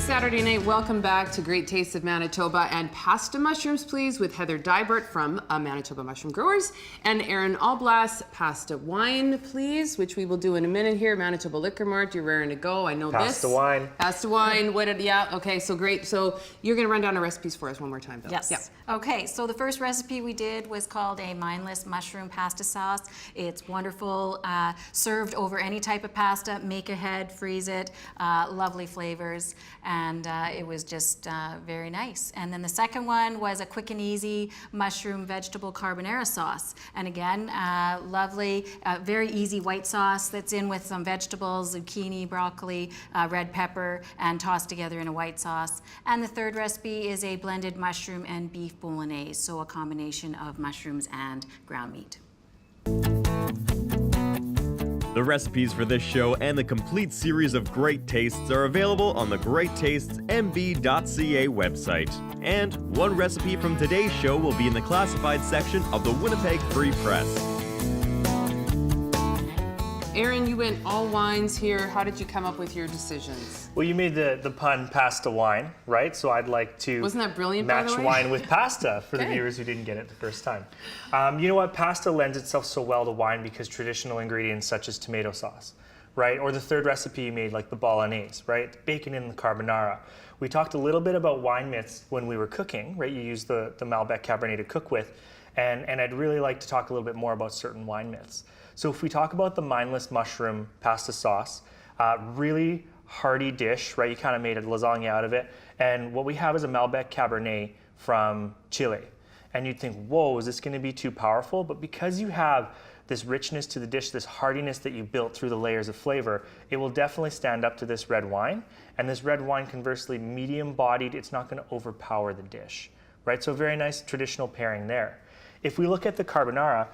Saturday night. Welcome back to Great Tastes of Manitoba and Pasta Mushrooms, please, with Heather Dybert from Manitoba Mushroom Growers and Aaron Alblas. Pasta wine, please, which we will do in a minute here. Manitoba Liquor Mart, you're raring to go. I know Pasta this. wine. Pasta wine. Yeah, okay, so great. So you're going to run down our recipes for us one more time, Bill. Yes. Yeah. Okay, so the first recipe we did was called a Mindless mushroom pasta sauce. It's wonderful, served over any type of pasta. Make ahead, freeze it, lovely flavors. And it was just very nice. And then the second one was a quick and easy mushroom vegetable carbonara sauce. And again, lovely, very easy white sauce that's in with some vegetables, zucchini, broccoli, red pepper, and tossed together in a white sauce. And the third recipe is a blended mushroom and beef bolognese, so a combination of mushrooms and ground meat. The recipes for this show and the complete series of Great Tastes are available on the GreatTastesMB.ca website. And one recipe from today's show will be in the classified section of the Winnipeg Free Press. Aaron, you went all wines here. How did you come up with your decisions? Well, you made the pun pasta wine, right? So I'd like to Wasn't that brilliant, by match the way? wine with pasta for the Okay. viewers who didn't get it the first time. You know what? Pasta lends itself so well to wine because traditional ingredients such as tomato sauce, right? Or the third recipe you made, like the Bolognese, right? Bacon in the carbonara. We talked a little bit about wine myths when we were cooking, right? You used the Malbec Cabernet to cook with. And I'd really like to talk a little bit more about certain wine myths. So if we talk about the Mindless mushroom pasta sauce, really hearty dish, right? You kind of made a lasagna out of it. And what we have is a Malbec Cabernet from Chile. And you'd think, whoa, is this going to be too powerful? But because you have this richness to the dish, this heartiness that you built through the layers of flavor, it will definitely stand up to this red wine. And this red wine, conversely, medium-bodied, it's not going to overpower the dish, right? So very nice traditional pairing there. If we look at the carbonara,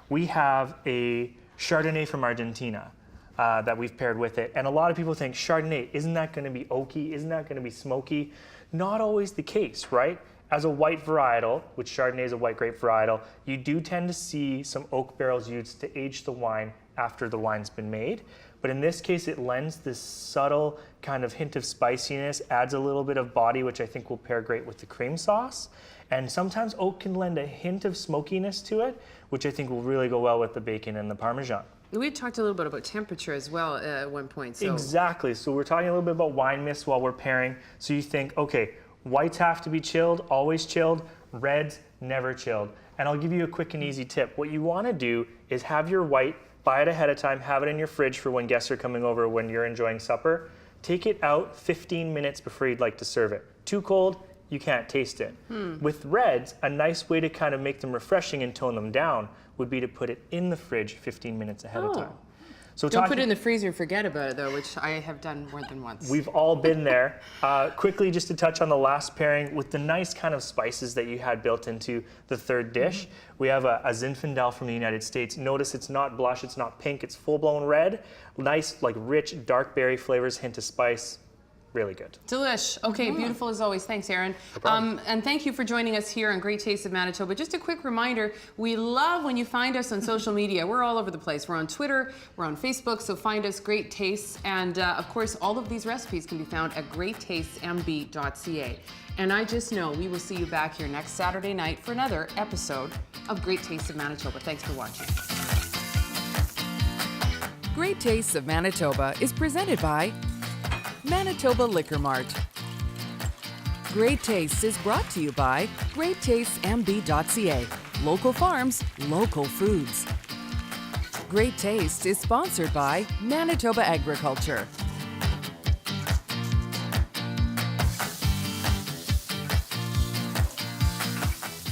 we have a Chardonnay from Argentina that we've paired with it. And a lot of people think, Chardonnay, isn't that going to be oaky? Isn't that going to be smoky? Not always the case, right? As a white varietal, which Chardonnay is a white grape varietal, you do tend to see some oak barrels used to age the wine after the wine's been made. But in this case, it lends this subtle kind of hint of spiciness, adds a little bit of body, which I think will pair great with the cream sauce. And sometimes oak can lend a hint of smokiness to it, which I think will really go well with the bacon and the Parmesan. We had talked a little bit about temperature as well at one point. So. Exactly. So we're talking a little bit about wine myths while we're pairing. So you think, okay, whites have to be chilled, always chilled. Reds, never chilled. And I'll give you a quick and easy tip. What you want to do is have your white, buy it ahead of time, have it in your fridge for when guests are coming over, when you're enjoying supper. Take it out 15 minutes before you'd like to serve it. Too cold, you can't taste it. With reds, a nice way to kind of make them refreshing and tone them down would be to put it in the fridge 15 minutes ahead of time. So Don't put it in the freezer and forget about it, though, which I have done more than once. We've all been there. Quickly, just to touch on the last pairing, with the nice kind of spices that you had built into the third dish, we have a Zinfandel from the United States. Notice it's not blush, it's not pink, it's full-blown red. Nice, like rich, dark berry flavors, hint of spice. Really good. Delish. Okay, beautiful as always. Thanks, Aaron. And thank you for joining us here on Great Tastes of Manitoba. Just a quick reminder, we love when you find us on social media. We're all over the place. We're on Twitter, we're on Facebook, so find us, Great Tastes. And of course, all of these recipes can be found at GreatTastesMB.ca. And I just know we will see you back here next Saturday night for another episode of Great Tastes of Manitoba. Thanks for watching. Great Tastes of Manitoba is presented by Manitoba Liquor Mart. Great Tastes is brought to you by GreatTastesMB.ca. Local farms, local foods. Great Taste is sponsored by Manitoba Agriculture.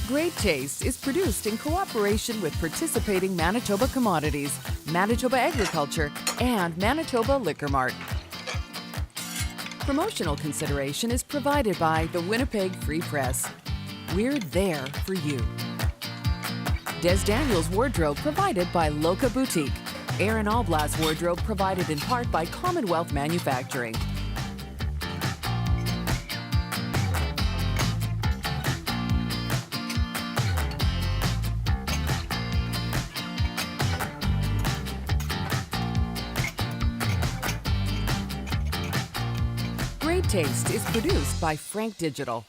Great Taste is produced in cooperation with participating Manitoba Commodities, Manitoba Agriculture, and Manitoba Liquor Mart. Promotional consideration is provided by the Winnipeg Free Press. We're there for you. Des Daniels wardrobe provided by Loca Boutique. Aaron Alblas wardrobe provided in part by Commonwealth Manufacturing. Taste is produced by Frank Digital.